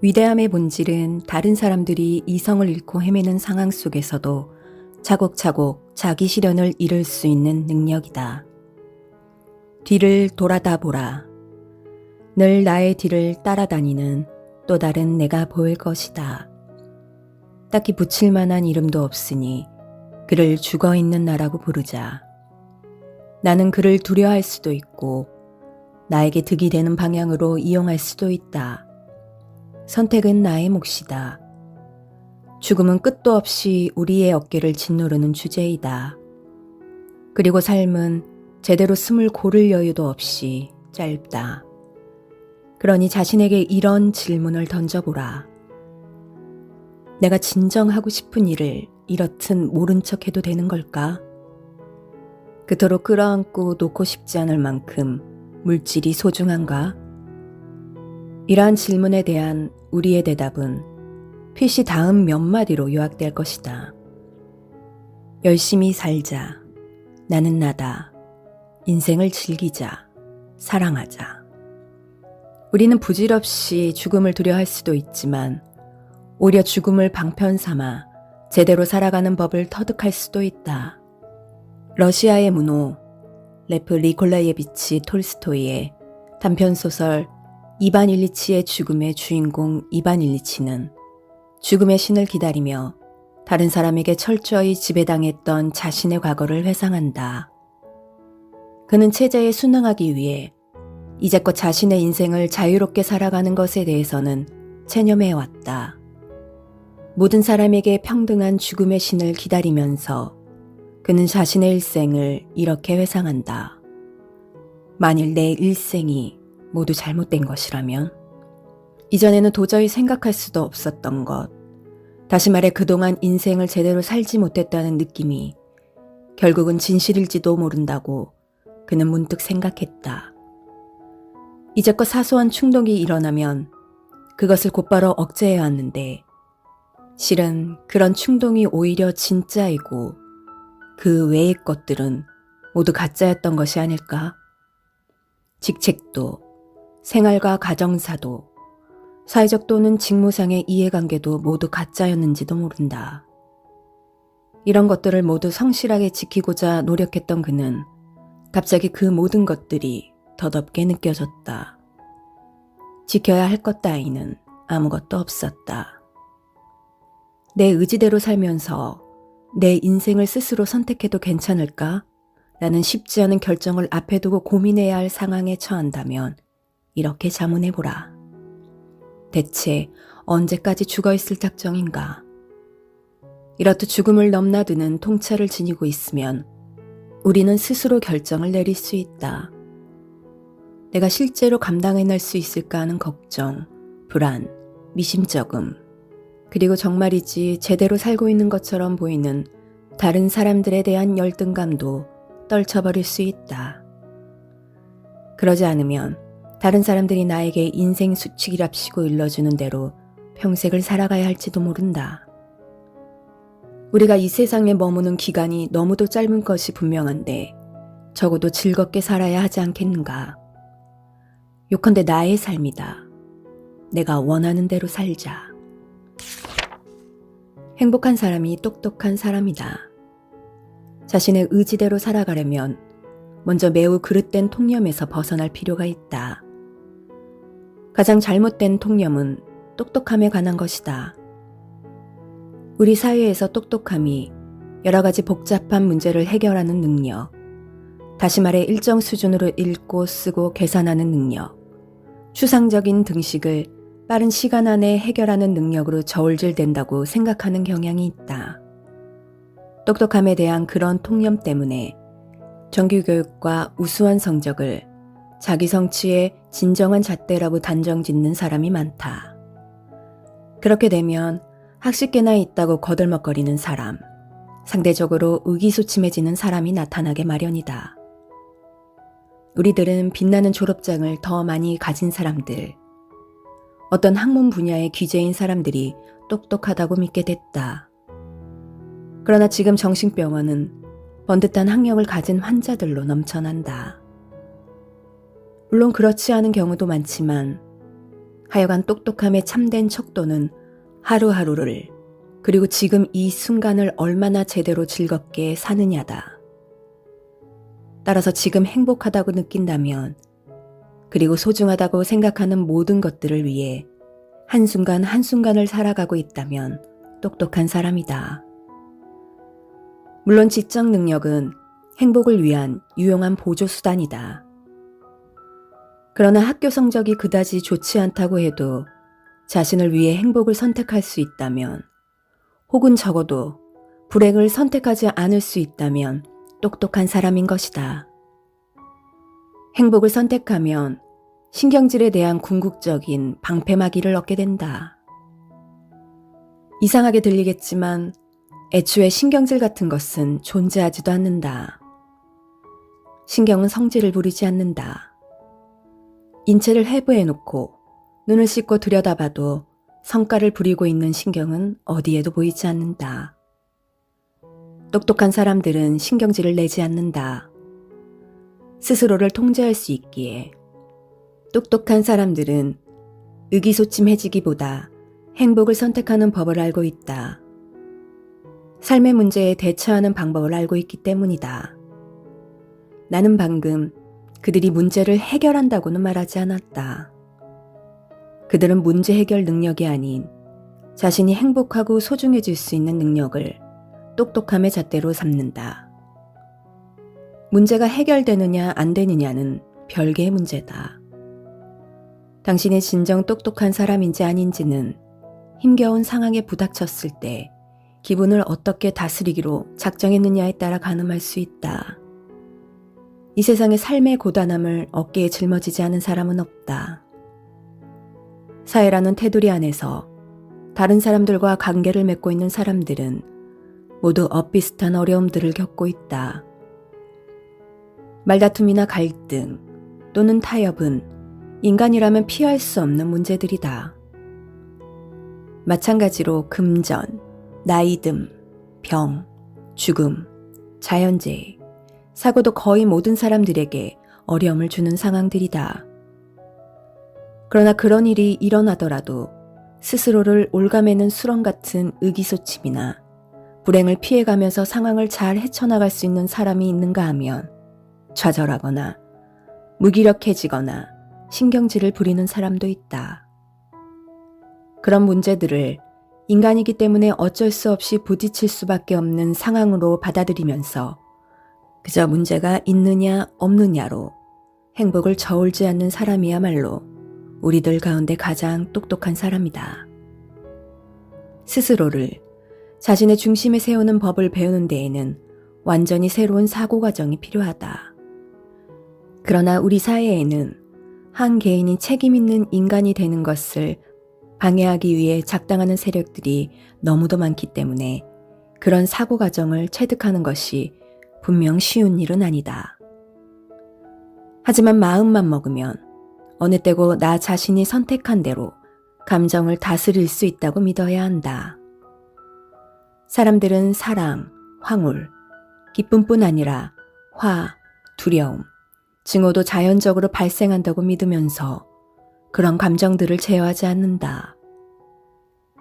위대함의 본질은 다른 사람들이 이성을 잃고 헤매는 상황 속에서도 차곡차곡 자기 실현을 이룰 수 있는 능력이다. 뒤를 돌아다 보라. 늘 나의 뒤를 따라다니는 또 다른 내가 보일 것이다. 딱히 붙일 만한 이름도 없으니 그를 죽어있는 나라고 부르자. 나는 그를 두려워할 수도 있고 나에게 득이 되는 방향으로 이용할 수도 있다. 선택은 나의 몫이다. 죽음은 끝도 없이 우리의 어깨를 짓누르는 주제이다. 그리고 삶은 제대로 숨을 고를 여유도 없이 짧다. 그러니 자신에게 이런 질문을 던져보라. 내가 진정 하고 싶은 일을 이렇듯 모른 척 해도 되는 걸까? 그토록 끌어안고 놓고 싶지 않을 만큼 물질이 소중한가? 이러한 질문에 대한 우리의 대답은 필시 다음 몇 마디로 요약될 것이다. 열심히 살자. 나는 나다. 인생을 즐기자. 사랑하자. 우리는 부질없이 죽음을 두려워할 수도 있지만 오히려 죽음을 방편 삼아 제대로 살아가는 법을 터득할 수도 있다. 러시아의 문호 레프 니콜라예비치 톨스토이의 단편소설 이반 일리치의 죽음의 주인공 이반 일리치는 죽음의 신을 기다리며 다른 사람에게 철저히 지배당했던 자신의 과거를 회상한다. 그는 체제에 순응하기 위해 이제껏 자신의 인생을 자유롭게 살아가는 것에 대해서는 체념해왔다. 모든 사람에게 평등한 죽음의 신을 기다리면서 그는 자신의 일생을 이렇게 회상한다. 만일 내 일생이 모두 잘못된 것이라면? 이전에는 도저히 생각할 수도 없었던 것. 다시 말해 그동안 인생을 제대로 살지 못했다는 느낌이 결국은 진실일지도 모른다고 그는 문득 생각했다. 이제껏 사소한 충동이 일어나면 그것을 곧바로 억제해왔는데 실은 그런 충동이 오히려 진짜이고 그 외의 것들은 모두 가짜였던 것이 아닐까? 직책도, 생활과 가정사도, 사회적 또는 직무상의 이해관계도 모두 가짜였는지도 모른다. 이런 것들을 모두 성실하게 지키고자 노력했던 그는 갑자기 그 모든 것들이 덧없게 느껴졌다. 지켜야 할 것 따위는 아무것도 없었다. 내 의지대로 살면서 내 인생을 스스로 선택해도 괜찮을까? 라는 쉽지 않은 결정을 앞에 두고 고민해야 할 상황에 처한다면 이렇게 자문해보라. 대체 언제까지 죽어있을 작정인가? 이렇듯 죽음을 넘나드는 통찰을 지니고 있으면 우리는 스스로 결정을 내릴 수 있다. 내가 실제로 감당해낼 수 있을까 하는 걱정, 불안, 미심쩍음, 그리고 정말이지 제대로 살고 있는 것처럼 보이는 다른 사람들에 대한 열등감도 떨쳐버릴 수 있다. 그러지 않으면 다른 사람들이 나에게 인생 수칙이랍시고 일러주는 대로 평생을 살아가야 할지도 모른다. 우리가 이 세상에 머무는 기간이 너무도 짧은 것이 분명한데 적어도 즐겁게 살아야 하지 않겠는가. 요컨대 나의 삶이다. 내가 원하는 대로 살자. 행복한 사람이 똑똑한 사람이다. 자신의 의지대로 살아가려면 먼저 매우 그릇된 통념에서 벗어날 필요가 있다. 가장 잘못된 통념은 똑똑함에 관한 것이다. 우리 사회에서 똑똑함이 여러 가지 복잡한 문제를 해결하는 능력, 다시 말해 일정 수준으로 읽고 쓰고 계산하는 능력, 추상적인 등식을 빠른 시간 안에 해결하는 능력으로 저울질된다고 생각하는 경향이 있다. 똑똑함에 대한 그런 통념 때문에 정규교육과 우수한 성적을 자기 성취의 진정한 잣대라고 단정짓는 사람이 많다. 그렇게 되면 학식계나 있다고 거들먹거리는 사람, 상대적으로 의기소침해지는 사람이 나타나게 마련이다. 우리들은 빛나는 졸업장을 더 많이 가진 사람들, 어떤 학문 분야의 귀재인 사람들이 똑똑하다고 믿게 됐다. 그러나 지금 정신병원은 번듯한 학력을 가진 환자들로 넘쳐난다. 물론 그렇지 않은 경우도 많지만 하여간 똑똑함에 참된 척도는 하루하루를, 그리고 지금 이 순간을 얼마나 제대로 즐겁게 사느냐다. 따라서 지금 행복하다고 느낀다면, 그리고 소중하다고 생각하는 모든 것들을 위해 한순간 한순간을 살아가고 있다면 똑똑한 사람이다. 물론 지적 능력은 행복을 위한 유용한 보조수단이다. 그러나 학교 성적이 그다지 좋지 않다고 해도 자신을 위해 행복을 선택할 수 있다면, 혹은 적어도 불행을 선택하지 않을 수 있다면 똑똑한 사람인 것이다. 행복을 선택하면 신경질에 대한 궁극적인 방패막이를 얻게 된다. 이상하게 들리겠지만 애초에 신경질 같은 것은 존재하지도 않는다. 신경은 성질을 부리지 않는다. 인체를 해부해놓고 눈을 씻고 들여다봐도 성깔을 부리고 있는 신경은 어디에도 보이지 않는다. 똑똑한 사람들은 신경질을 내지 않는다. 스스로를 통제할 수 있기에. 똑똑한 사람들은 의기소침해지기보다 행복을 선택하는 법을 알고 있다. 삶의 문제에 대처하는 방법을 알고 있기 때문이다. 나는 방금 그들이 문제를 해결한다고는 말하지 않았다. 그들은 문제 해결 능력이 아닌 자신이 행복하고 소중해질 수 있는 능력을 똑똑함의 잣대로 삼는다. 문제가 해결되느냐 안 되느냐는 별개의 문제다. 당신이 진정 똑똑한 사람인지 아닌지는 힘겨운 상황에 부닥쳤을 때 기분을 어떻게 다스리기로 작정했느냐에 따라 가늠할 수 있다. 이 세상의 삶의 고단함을 어깨에 짊어지지 않은 사람은 없다. 사회라는 테두리 안에서 다른 사람들과 관계를 맺고 있는 사람들은 모두 엇비슷한 어려움들을 겪고 있다. 말다툼이나 갈등 또는 타협은 인간이라면 피할 수 없는 문제들이다. 마찬가지로 금전, 나이듦, 병, 죽음, 자연재해, 사고도 거의 모든 사람들에게 어려움을 주는 상황들이다. 그러나 그런 일이 일어나더라도 스스로를 올가매는 수렁 같은 의기소침이나 불행을 피해가면서 상황을 잘 헤쳐나갈 수 있는 사람이 있는가 하면 좌절하거나 무기력해지거나 신경질을 부리는 사람도 있다. 그런 문제들을 인간이기 때문에 어쩔 수 없이 부딪힐 수밖에 없는 상황으로 받아들이면서 그저 문제가 있느냐 없느냐로 행복을 저울지 않는 사람이야말로 우리들 가운데 가장 똑똑한 사람이다. 스스로를 자신의 중심에 세우는 법을 배우는 데에는 완전히 새로운 사고 과정이 필요하다. 그러나 우리 사회에는 한 개인이 책임 있는 인간이 되는 것을 방해하기 위해 작당하는 세력들이 너무도 많기 때문에 그런 사고 과정을 체득하는 것이 분명 쉬운 일은 아니다. 하지만 마음만 먹으면 어느 때고 나 자신이 선택한 대로 감정을 다스릴 수 있다고 믿어야 한다. 사람들은 사랑, 황홀, 기쁨뿐 아니라 화, 두려움, 증오도 자연적으로 발생한다고 믿으면서 그런 감정들을 제어하지 않는다.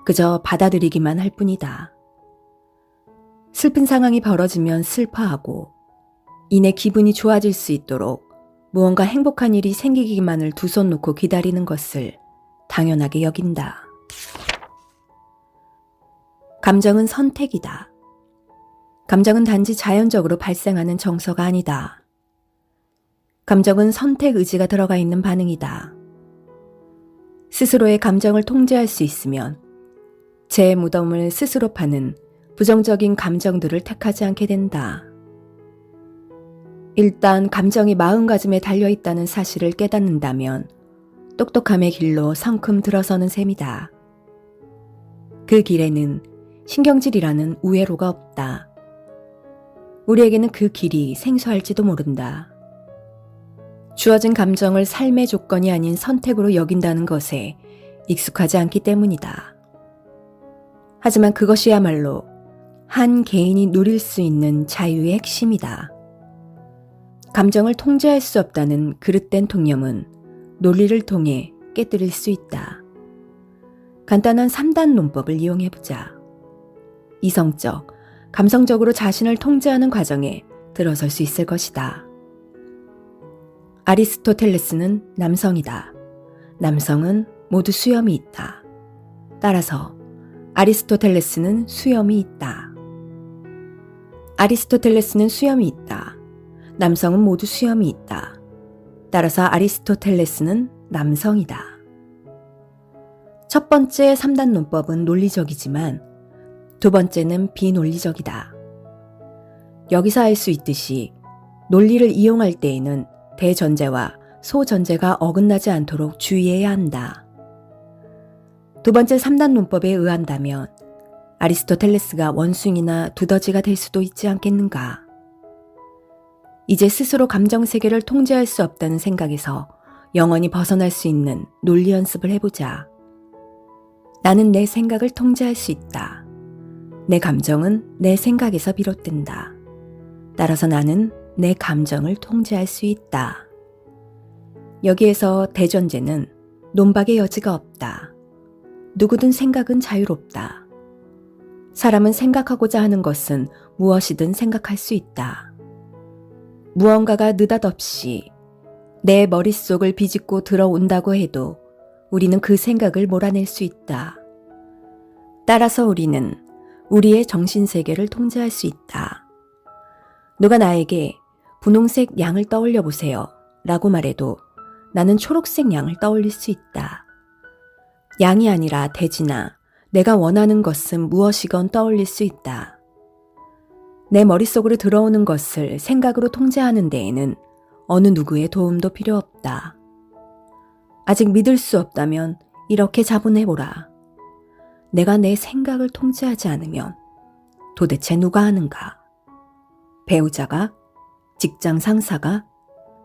그저 받아들이기만 할 뿐이다. 슬픈 상황이 벌어지면 슬퍼하고 이내 기분이 좋아질 수 있도록 무언가 행복한 일이 생기기만을 두 손 놓고 기다리는 것을 당연하게 여긴다. 감정은 선택이다. 감정은 단지 자연적으로 발생하는 정서가 아니다. 감정은 선택 의지가 들어가 있는 반응이다. 스스로의 감정을 통제할 수 있으면 제 무덤을 스스로 파는 부정적인 감정들을 택하지 않게 된다. 일단 감정이 마음가짐에 달려있다는 사실을 깨닫는다면 똑똑함의 길로 성큼 들어서는 셈이다. 그 길에는 신경질이라는 우회로가 없다. 우리에게는 그 길이 생소할지도 모른다. 주어진 감정을 삶의 조건이 아닌 선택으로 여긴다는 것에 익숙하지 않기 때문이다. 하지만 그것이야말로 한 개인이 누릴 수 있는 자유의 핵심이다. 감정을 통제할 수 없다는 그릇된 통념은 논리를 통해 깨뜨릴 수 있다. 간단한 3단 논법을 이용해보자. 이성적, 감성적으로 자신을 통제하는 과정에 들어설 수 있을 것이다. 아리스토텔레스는 남성이다. 남성은 모두 수염이 있다. 따라서 아리스토텔레스는 수염이 있다. 아리스토텔레스는 수염이 있다. 남성은 모두 수염이 있다. 따라서 아리스토텔레스는 남성이다. 첫 번째 3단 논법은 논리적이지만 두 번째는 비논리적이다. 여기서 알 수 있듯이 논리를 이용할 때에는 대전제와 소전제가 어긋나지 않도록 주의해야 한다. 두 번째 3단 논법에 의한다면 아리스토텔레스가 원숭이나 두더지가 될 수도 있지 않겠는가? 이제 스스로 감정 세계를 통제할 수 없다는 생각에서 영원히 벗어날 수 있는 논리 연습을 해보자. 나는 내 생각을 통제할 수 있다. 내 감정은 내 생각에서 비롯된다. 따라서 나는 내 감정을 통제할 수 있다. 여기에서 대전제는 논박의 여지가 없다. 누구든 생각은 자유롭다. 사람은 생각하고자 하는 것은 무엇이든 생각할 수 있다. 무언가가 느닷없이 내 머릿속을 비집고 들어온다고 해도 우리는 그 생각을 몰아낼 수 있다. 따라서 우리는 우리의 정신세계를 통제할 수 있다. 누가 나에게 분홍색 양을 떠올려 보세요 라고 말해도 나는 초록색 양을 떠올릴 수 있다. 양이 아니라 대지나 내가 원하는 것은 무엇이건 떠올릴 수 있다. 내 머릿속으로 들어오는 것을 생각으로 통제하는 데에는 어느 누구의 도움도 필요 없다. 아직 믿을 수 없다면 이렇게 자문해보라. 내가 내 생각을 통제하지 않으면 도대체 누가 하는가? 배우자가? 직장 상사가?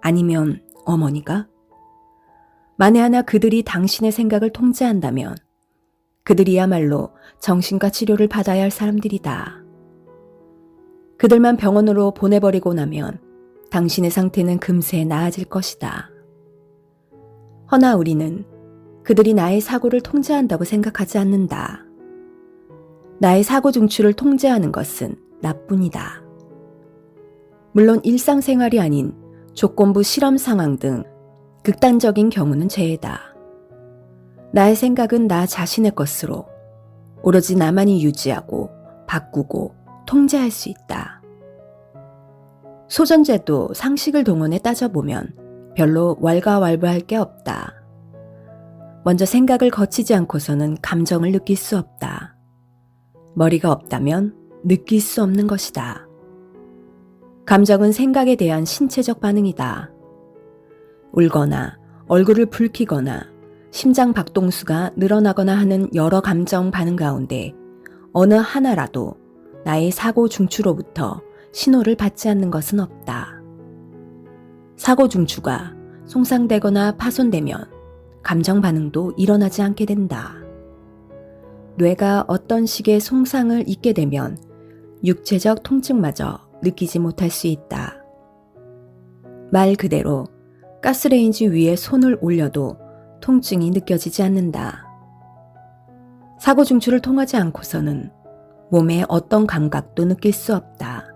아니면 어머니가? 만에 하나 그들이 당신의 생각을 통제한다면 그들이야말로 정신과 치료를 받아야 할 사람들이다. 그들만 병원으로 보내버리고 나면 당신의 상태는 금세 나아질 것이다. 허나 우리는 그들이 나의 사고를 통제한다고 생각하지 않는다. 나의 사고 중추를 통제하는 것은 나뿐이다. 물론 일상생활이 아닌 조건부 실험 상황 등 극단적인 경우는 제외다. 나의 생각은 나 자신의 것으로 오로지 나만이 유지하고 바꾸고 통제할 수 있다. 소전제도 상식을 동원해 따져보면 별로 왈가왈부할 게 없다. 먼저 생각을 거치지 않고서는 감정을 느낄 수 없다. 머리가 없다면 느낄 수 없는 것이다. 감정은 생각에 대한 신체적 반응이다. 울거나 얼굴을 붉히거나 심장 박동수가 늘어나거나 하는 여러 감정 반응 가운데 어느 하나라도 나의 사고 중추로부터 신호를 받지 않는 것은 없다. 사고 중추가 손상되거나 파손되면 감정 반응도 일어나지 않게 된다. 뇌가 어떤 식의 손상을 입게 되면 육체적 통증마저 느끼지 못할 수 있다. 말 그대로 가스레인지 위에 손을 올려도 통증이 느껴지지 않는다. 사고 중추를 통하지 않고서는 몸의 어떤 감각도 느낄 수 없다.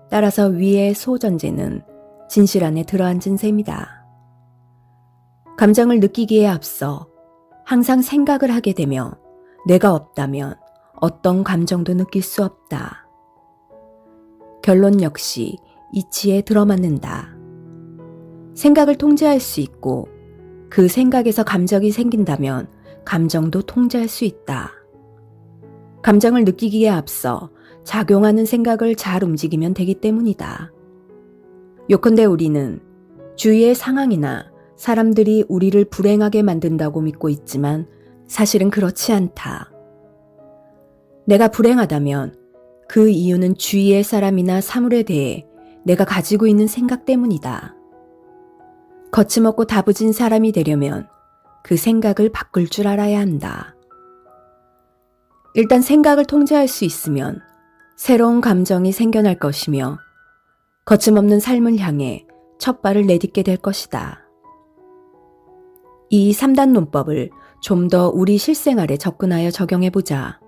따라서 위의 소전제는 진실 안에 들어앉은 셈이다. 감정을 느끼기에 앞서 항상 생각을 하게 되며 내가 없다면 어떤 감정도 느낄 수 없다. 결론 역시 이치에 들어맞는다. 생각을 통제할 수 있고 그 생각에서 감정이 생긴다면 감정도 통제할 수 있다. 감정을 느끼기에 앞서 작용하는 생각을 잘 움직이면 되기 때문이다. 요컨대 우리는 주위의 상황이나 사람들이 우리를 불행하게 만든다고 믿고 있지만 사실은 그렇지 않다. 내가 불행하다면 그 이유는 주위의 사람이나 사물에 대해 내가 가지고 있는 생각 때문이다. 거침없고 다부진 사람이 되려면 그 생각을 바꿀 줄 알아야 한다. 일단 생각을 통제할 수 있으면 새로운 감정이 생겨날 것이며 거침없는 삶을 향해 첫 발을 내딛게 될 것이다. 이 3단 논법을 좀 더 우리 실생활에 접근하여 적용해보자.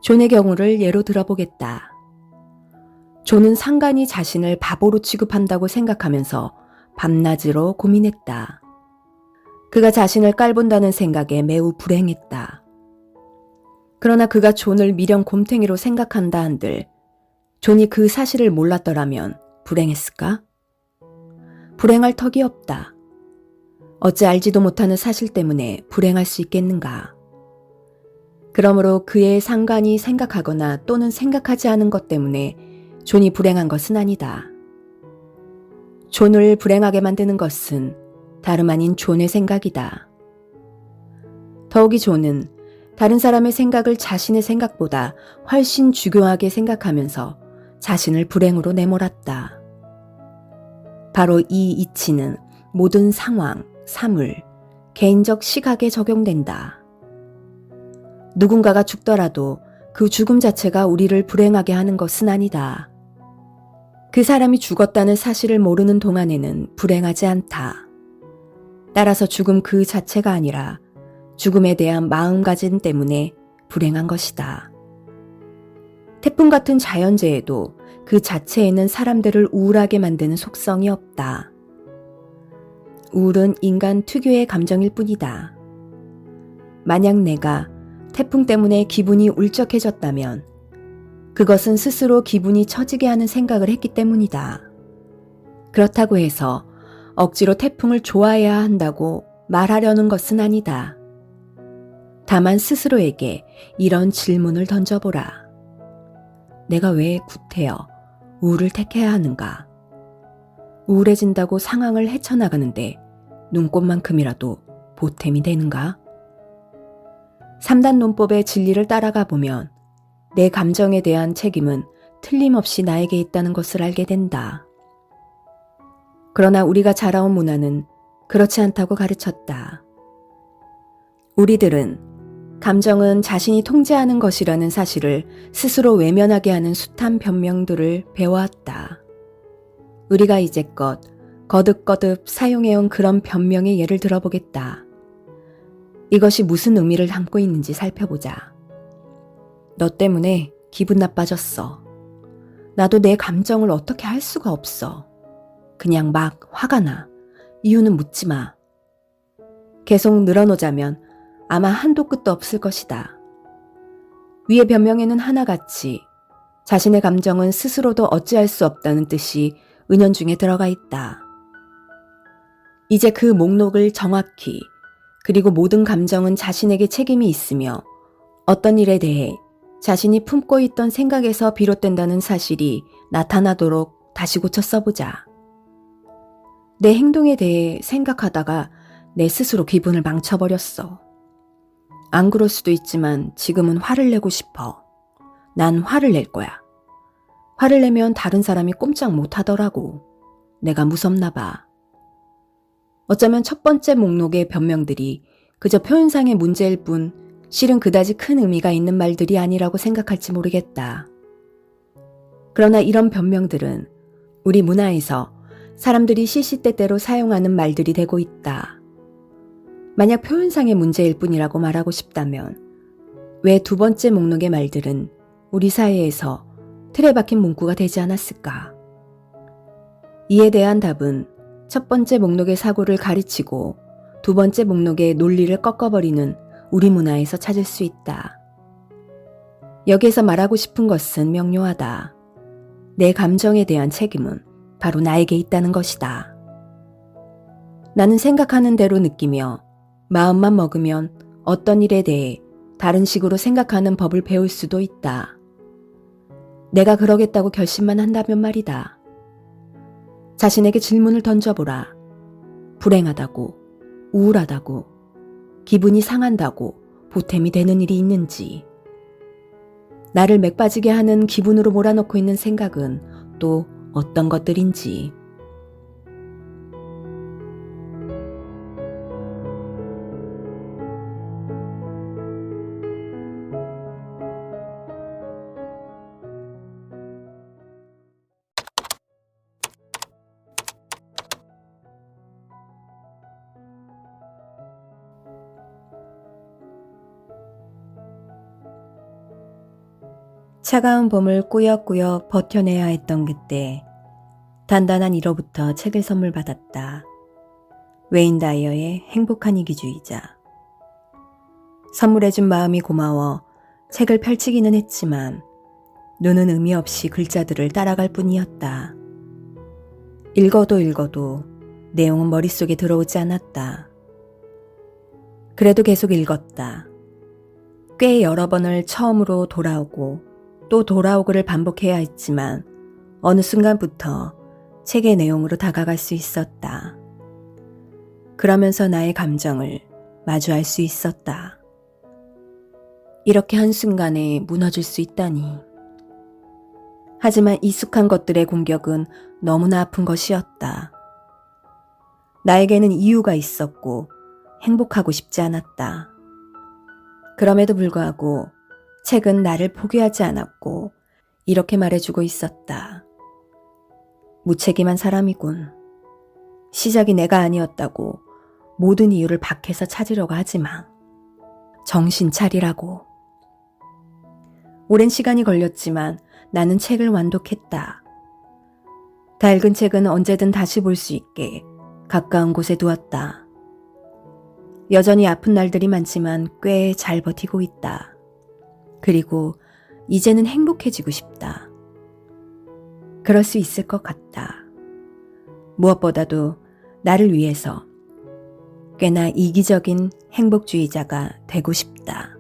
존의 경우를 예로 들어보겠다. 존은 상간이 자신을 바보로 취급한다고 생각하면서 밤낮으로 고민했다. 그가 자신을 깔본다는 생각에 매우 불행했다. 그러나 그가 존을 미련 곰탱이로 생각한다 한들 존이 그 사실을 몰랐더라면 불행했을까? 불행할 턱이 없다. 어찌 알지도 못하는 사실 때문에 불행할 수 있겠는가? 그러므로 그의 상간이 생각하거나 또는 생각하지 않은 것 때문에 존이 불행한 것은 아니다. 존을 불행하게 만드는 것은 다름 아닌 존의 생각이다. 더욱이 존은 다른 사람의 생각을 자신의 생각보다 훨씬 중요하게 생각하면서 자신을 불행으로 내몰았다. 바로 이 이치는 모든 상황, 사물, 개인적 시각에 적용된다. 누군가가 죽더라도 그 죽음 자체가 우리를 불행하게 하는 것은 아니다. 그 사람이 죽었다는 사실을 모르는 동안에는 불행하지 않다. 따라서 죽음 그 자체가 아니라 죽음에 대한 마음가짐 때문에 불행한 것이다. 태풍 같은 자연재해도 그 자체에는 사람들을 우울하게 만드는 속성이 없다. 우울은 인간 특유의 감정일 뿐이다. 만약 내가 태풍 때문에 기분이 울적해졌다면 그것은 스스로 기분이 처지게 하는 생각을 했기 때문이다. 그렇다고 해서 억지로 태풍을 좋아해야 한다고 말하려는 것은 아니다. 다만 스스로에게 이런 질문을 던져보라. 내가 왜 구태여 우울을 택해야 하는가? 우울해진다고 상황을 헤쳐나가는데 눈꽃만큼이라도 보탬이 되는가? 3단 논법의 진리를 따라가 보면 내 감정에 대한 책임은 틀림없이 나에게 있다는 것을 알게 된다. 그러나 우리가 자라온 문화는 그렇지 않다고 가르쳤다. 우리들은 감정은 자신이 통제하는 것이라는 사실을 스스로 외면하게 하는 숱한 변명들을 배워왔다. 우리가 이제껏 거듭거듭 사용해온 그런 변명의 예를 들어보겠다. 이것이 무슨 의미를 담고 있는지 살펴보자. 너 때문에 기분 나빠졌어. 나도 내 감정을 어떻게 할 수가 없어. 그냥 막 화가 나. 이유는 묻지 마. 계속 늘어놓자면 아마 한도 끝도 없을 것이다. 위의 변명에는 하나같이 자신의 감정은 스스로도 어찌할 수 없다는 뜻이 은연중에 들어가 있다. 이제 그 목록을 정확히 그리고 모든 감정은 자신에게 책임이 있으며 어떤 일에 대해 자신이 품고 있던 생각에서 비롯된다는 사실이 나타나도록 다시 고쳐 써보자. 내 행동에 대해 생각하다가 내 스스로 기분을 망쳐버렸어. 안 그럴 수도 있지만 지금은 화를 내고 싶어. 난 화를 낼 거야. 화를 내면 다른 사람이 꼼짝 못하더라고. 내가 무섭나 봐. 어쩌면 첫 번째 목록의 변명들이 그저 표현상의 문제일 뿐 실은 그다지 큰 의미가 있는 말들이 아니라고 생각할지 모르겠다. 그러나 이런 변명들은 우리 문화에서 사람들이 시시때때로 사용하는 말들이 되고 있다. 만약 표현상의 문제일 뿐이라고 말하고 싶다면 왜 두 번째 목록의 말들은 우리 사회에서 틀에 박힌 문구가 되지 않았을까? 이에 대한 답은 첫 번째 목록의 사고를 가르치고 두 번째 목록의 논리를 꺾어버리는 우리 문화에서 찾을 수 있다. 여기에서 말하고 싶은 것은 명료하다. 내 감정에 대한 책임은 바로 나에게 있다는 것이다. 나는 생각하는 대로 느끼며 마음만 먹으면 어떤 일에 대해 다른 식으로 생각하는 법을 배울 수도 있다. 내가 그러겠다고 결심만 한다면 말이다. 자신에게 질문을 던져보라. 불행하다고, 우울하다고, 기분이 상한다고 보탬이 되는 일이 있는지. 나를 맥빠지게 하는 기분으로 몰아넣고 있는 생각은 또 어떤 것들인지. 차가운 봄을 꾸역꾸역 버텨내야 했던 그때 단단한 이로부터 책을 선물 받았다. 웨인 다이어의 행복한 이기주의자. 선물해준 마음이 고마워 책을 펼치기는 했지만 눈은 의미 없이 글자들을 따라갈 뿐이었다. 읽어도 내용은 머릿속에 들어오지 않았다. 그래도 계속 읽었다. 꽤 여러 번을 처음으로 돌아오고 또 돌아오고를 반복해야 했지만 어느 순간부터 책의 내용으로 다가갈 수 있었다. 그러면서 나의 감정을 마주할 수 있었다. 이렇게 한순간에 무너질 수 있다니. 하지만 익숙한 것들의 공격은 너무나 아픈 것이었다. 나에게는 이유가 있었고 행복하고 싶지 않았다. 그럼에도 불구하고 책은 나를 포기하지 않았고 이렇게 말해주고 있었다. 무책임한 사람이군. 시작이 내가 아니었다고 모든 이유를 밖에서 찾으려고 하지 마. 정신 차리라고. 오랜 시간이 걸렸지만 나는 책을 완독했다. 다 읽은 책은 언제든 다시 볼 수 있게 가까운 곳에 두었다. 여전히 아픈 날들이 많지만 꽤 잘 버티고 있다. 그리고 이제는 행복해지고 싶다. 그럴 수 있을 것 같다. 무엇보다도 나를 위해서 꽤나 이기적인 행복주의자가 되고 싶다.